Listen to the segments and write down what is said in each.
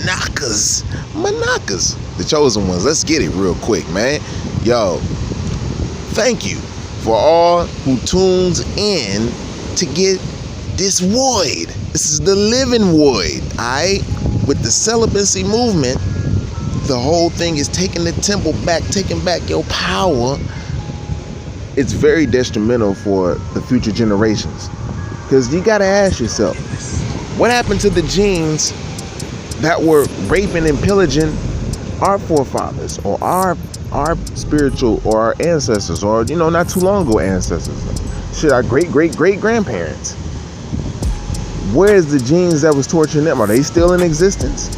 Knockers, Manakas, the chosen ones. Let's get it real quick, man. Yo, thank you for all who tunes in to get this void. This is the living void, alright? With the celibacy movement, the whole thing is taking the temple back, taking back your power. It's very detrimental for the future generations. Because you got to ask yourself, what happened to the genes that were raping and pillaging our forefathers or our spiritual or our ancestors, or not too long ago ancestors, shit, our great-great-great-grandparents? Where's the genes that was torturing them? Are they still in existence?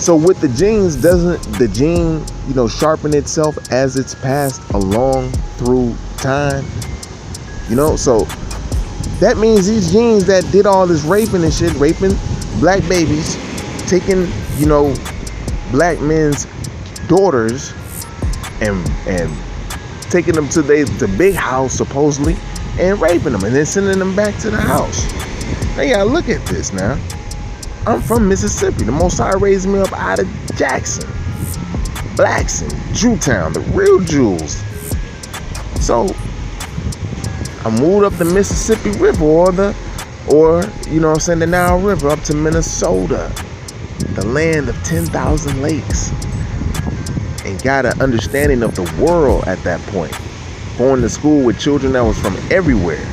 So with the genes, doesn't the gene sharpen itself as it's passed along through time? So that means these genes that did all this raping and shit, raping black babies, taking black men's daughters and taking them to the big house supposedly and raping them and then sending them back to the house. Now you gotta look at this now. I'm from Mississippi. The Most High raised me up out of Jackson, Blackson, Jewtown, the real jewels. So I moved up the Mississippi River or the Nile River up to Minnesota, the land of 10,000 lakes, and got an understanding of the world at that point. Going to school with children that was from everywhere.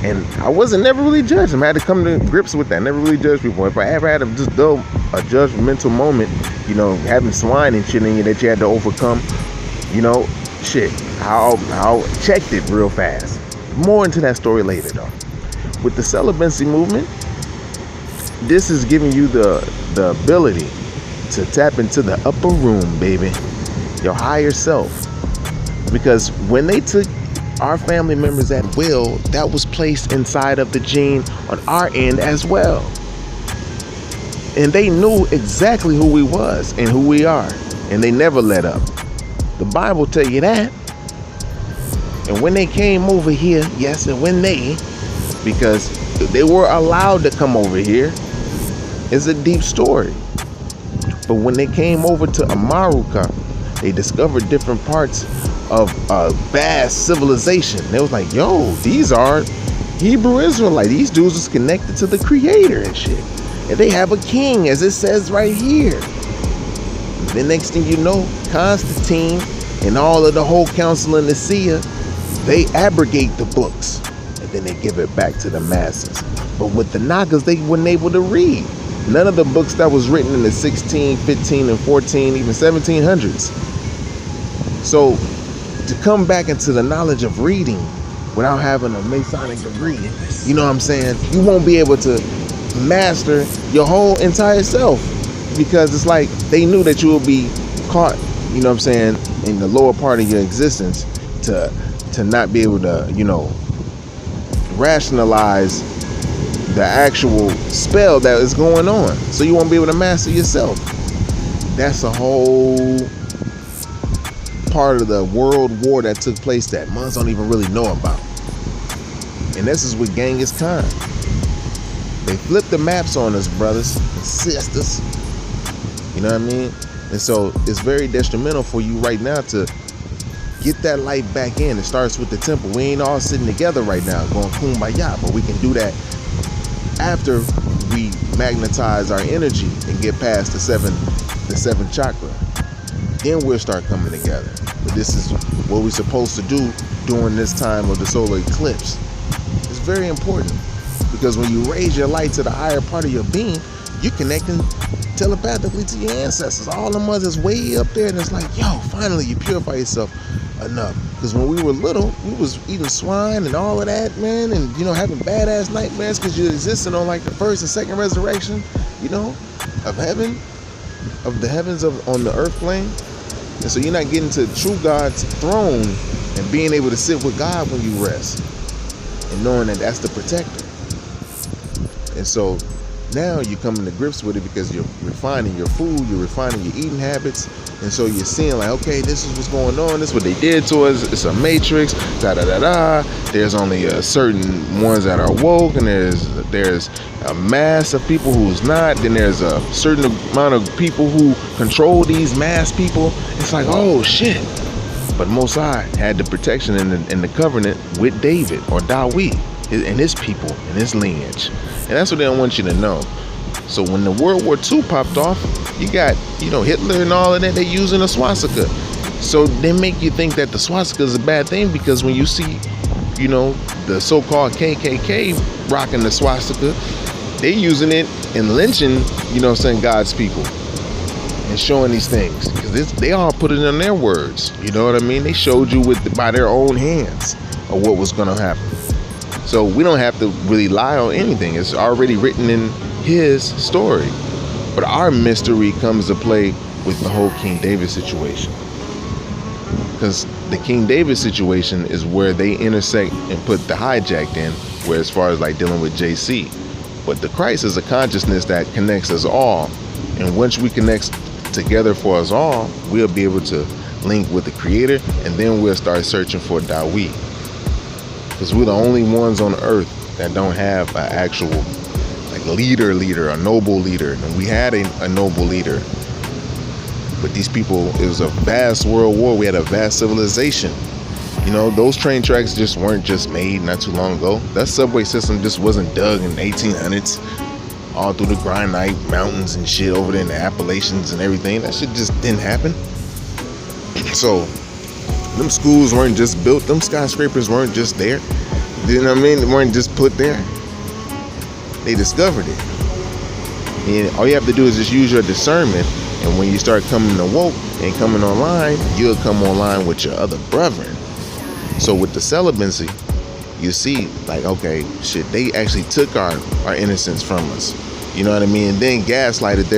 And I wasn't never really judged them. I had to come to grips with that. Never really judged people. If I ever had a judgmental moment, having swine and shit in you that you had to overcome, shit, I checked it real fast. More into that story later, though. With the celibacy movement, this is giving you the ability to tap into the upper room, baby, your higher self. Because when they took our family members at will, that was placed inside of the gene on our end as well. And they knew exactly who we was and who we are. And they never let up. The Bible tell you that. And when they came over here, yes, and because they were allowed to come over here, it's a deep story. But when they came over to Amaruka, they discovered different parts of a vast civilization. They was like, yo, these are Hebrew Israelites. These dudes was connected to the creator and shit. And they have a king, as it says right here. The next thing you know, Constantine and all of the whole council in Nicaea, they abrogate the books. And then they give it back to the masses. But with the Nagas, they weren't able to read. None of the books that was written in the 16, 15, and 14, even 1700s. So to come back into the knowledge of reading without having a Masonic degree, you know what I'm saying? You won't be able to master your whole entire self, because it's like they knew that you will be caught, you know what I'm saying, in the lower part of your existence to not be able to, rationalize the actual spell that is going on. So you won't be able to master yourself. That's a whole part of the world war that took place that mothers don't even really know about. And this is with Genghis Khan. They flipped the maps on us, brothers and sisters. You know what I mean? And so it's very detrimental for you right now to get that light back in. It starts with the temple. We ain't all sitting together right now going kumbaya, but we can do that after we magnetize our energy and get past the seventh chakra. Then we'll start coming together. But this is what we're supposed to do during this time of the solar eclipse. It's very important, because when you raise your light to the higher part of your being, you're connecting telepathically to your ancestors. All the mothers way up there, and it's like, yo, finally you purify yourself enough. Because when we were little, we was eating swine and all of that, man, and having badass nightmares because you're existing on like the first and second resurrection, of heaven, of the heavens on the earth plane. And so you're not getting to true God's throne and being able to sit with God when you rest, and knowing that that's the protector. And so now you're coming to grips with it, because you're refining your food, you're refining your eating habits, And so you're seeing like, okay, this is what's going on. This is what they did to us. It's a matrix. Da da da da. There's only certain ones that are woke, and there's a mass of people who's not. Then there's a certain amount of people who control these mass people. It's like, oh shit. But Mosai had the protection in the covenant with David or Dawid and his people and his lineage, and that's what they don't want you to know. So when the World War II popped off, you got, Hitler and all of that, they using a swastika. So they make you think that the swastika is a bad thing, because when you see, the so-called KKK rocking the swastika, they using it and lynching, saying God's people and showing these things. Because they all put it in their words. You know what I mean? They showed you by their own hands of what was going to happen. So we don't have to really lie on anything. It's already written in his story. But our mystery comes to play with the whole King David situation, because the King David situation is where they intersect and put the hijacked in, where as far as like dealing with JC. But the Christ is a consciousness that connects us all, and once we connect together for us all, we'll be able to link with the Creator, and then we'll start searching for Dawid, because we're the only ones on earth that don't have an actual leader, a noble leader. And we had a noble leader, but these people, it was a vast world war. We had a vast civilization. Those train tracks just weren't just made not too long ago. That subway system just wasn't dug in the 1800s all through the granite mountains and shit over there in the Appalachians and everything. That shit just didn't happen. So them schools weren't just built, them skyscrapers weren't just there. You know what I mean? They weren't just put there. They discovered it. And all you have to do is just use your discernment. And when you start coming to woke and coming online, you'll come online with your other brethren. So with the celibacy, you see, like, okay, shit, they actually took our innocence from us. You know what I mean? And then gaslighted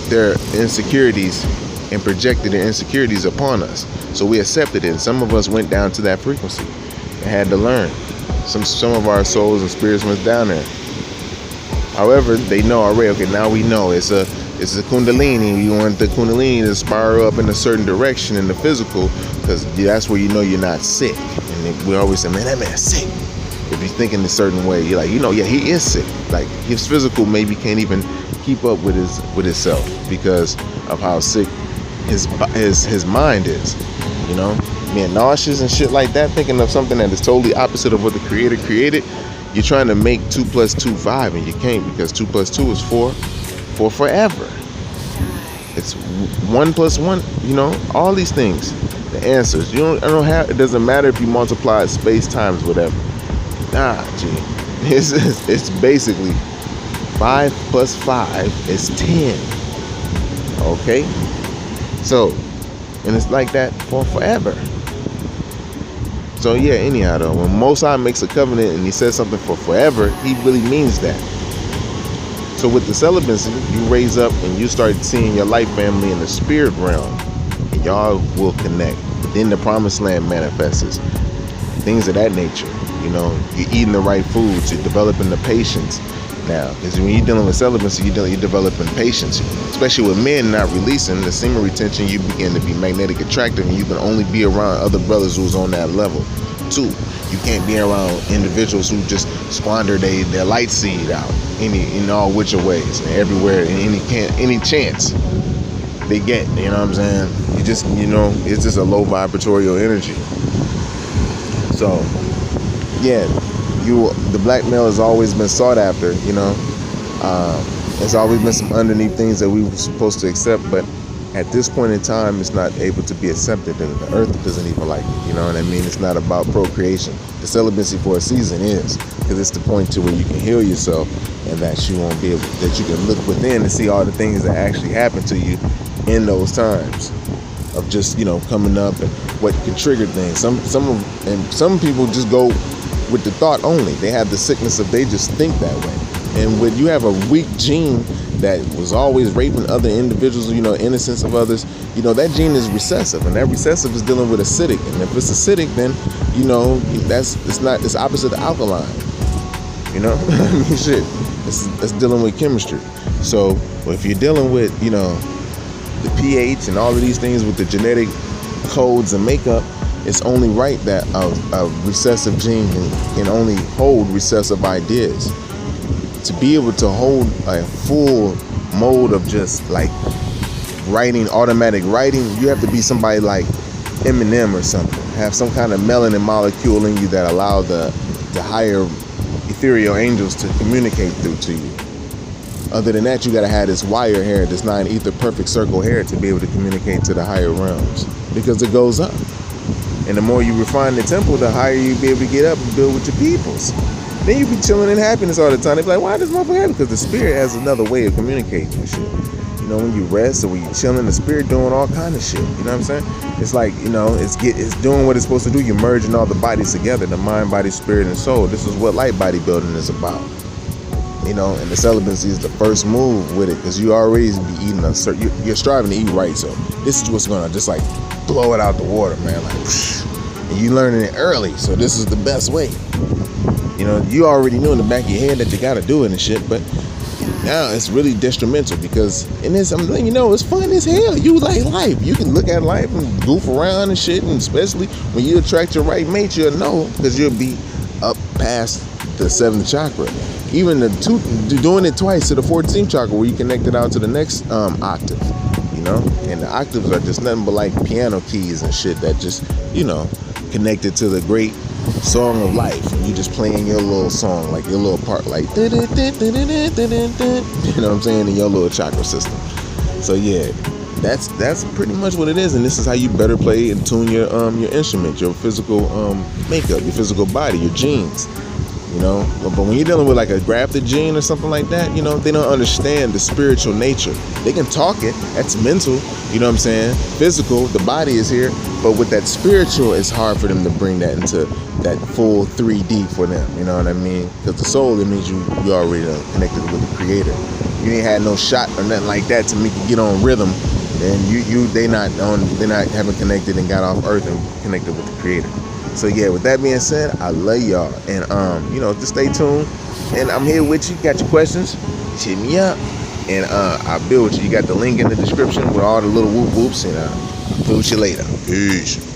their insecurities and projected their insecurities upon us. So we accepted it. And some of us went down to that frequency and had to learn. Some of our souls and spirits went down there. However, they know already. Okay, now we know it's a kundalini. You want the kundalini to spiral up in a certain direction in the physical, because that's where you're not sick. And we always say, man, that man's sick. If you're thinking a certain way, you're like, yeah, he is sick. Like his physical maybe can't even keep up with himself because of how sick his mind is. Being nauseous and shit like that, thinking of something that is totally opposite of what the Creator created. You're trying to make 2 + 2 5, and you can't, because 2 + 2 is 4 for forever. It's 1 + 1. All these things, the answers. It doesn't matter if you multiply space times whatever. Nah, G. It's basically 5 + 5 is 10. Okay, so, and it's like that for forever. So yeah, anyhow though, when Mosai makes a covenant and he says something for forever, he really means that. So with the celibacy, you raise up and you start seeing your life family in the spirit realm, and y'all will connect. Then the promised land manifests. Things of that nature. You're eating the right foods, you're developing the patience. Now, because when you're dealing with celibacy, you're developing patience. Especially with men not releasing the semen retention, you begin to be magnetic attractive, and you can only be around other brothers who's on that level. 2, you can't be around individuals who just squander their light seed out in all which ways and everywhere in any chance they get. You know what I'm saying? You just it's just a low vibratorial energy. So yeah. The black male has always been sought after, there's always been some underneath things that we were supposed to accept, but at this point in time, it's not able to be accepted, and the earth doesn't even like it. You know what I mean? It's not about procreation. The celibacy for a season is, because it's the point to where you can heal yourself, and that you won't be able, that you can look within and see all the things that actually happen to you in those times of just coming up and what can trigger things. Some people just go with the thought only. They have the sickness of they just think that way. And when you have a weak gene that was always raping other individuals, innocence of others, that gene is recessive, and that recessive is dealing with acidic. And if it's acidic, then it's opposite of alkaline. Shit. It's dealing with chemistry. So if you're dealing with the pH and all of these things with the genetic codes and makeup, it's only right that a recessive gene can only hold recessive ideas. To be able to hold a full mode of just like writing, automatic writing, you have to be somebody like Eminem or something. Have some kind of melanin molecule in you that allow the higher ethereal angels to communicate through to you. Other than that, you gotta have this wire hair, this 9 ether perfect circle hair to be able to communicate to the higher realms, because it goes up. And the more you refine the temple, the higher you be able to get up and build with your peoples. Then you be chilling in happiness all the time. They be like, why does motherfucker happy? Because the spirit has another way of communicating and shit. You know, when you rest or when you chilling, the spirit doing all kind of shit. You know what I'm saying? It's like, you know, it's doing what it's supposed to do. You're merging all the bodies together, the mind, body, spirit, and soul. This is what light bodybuilding is about. You know, and the celibacy is the first move with it, because you already be eating a certain, you're striving to eat right. So this is what's gonna just like blow it out the water, man. Like, and you learning it early, so this is the best way. You know, you already knew in the back of your head that you gotta do it and shit, but now it's really detrimental, because in this, I'm letting you know, it's fun as hell. You like life. You can look at life and goof around and shit, and especially when you attract your right mate, you'll know, because you'll be up past the 7th chakra. Even doing it twice to the 14th chakra, where you connect it out to the next octave, you know? And the octaves are just nothing but like piano keys and shit that just, you know, connected to the great song of life. And you just playing your little song, like your little part, like, you know what I'm saying, in your little chakra system. So yeah, that's pretty much what it is. And this is how you better play and tune your instrument, your physical makeup, your physical body, your genes. You know, but when you're dealing with like a grafted gene or something like that, you know, they don't understand the spiritual nature. They can talk it, that's mental, you know what I'm saying? Physical, the body is here, but with that spiritual, it's hard for them to bring that into that full 3D for them, you know what I mean? Because the soul, it means you already connected with the creator. You ain't had no shot or nothing like that to make you get on rhythm, and they not having connected and got off earth and connected with the creator. So yeah, with that being said, I love y'all, and you know, just stay tuned, and I'm here with you. Got your questions, hit me up, and I'll build with you. You got the link in the description with all the little whoop whoops, and I'll build with you later. Peace.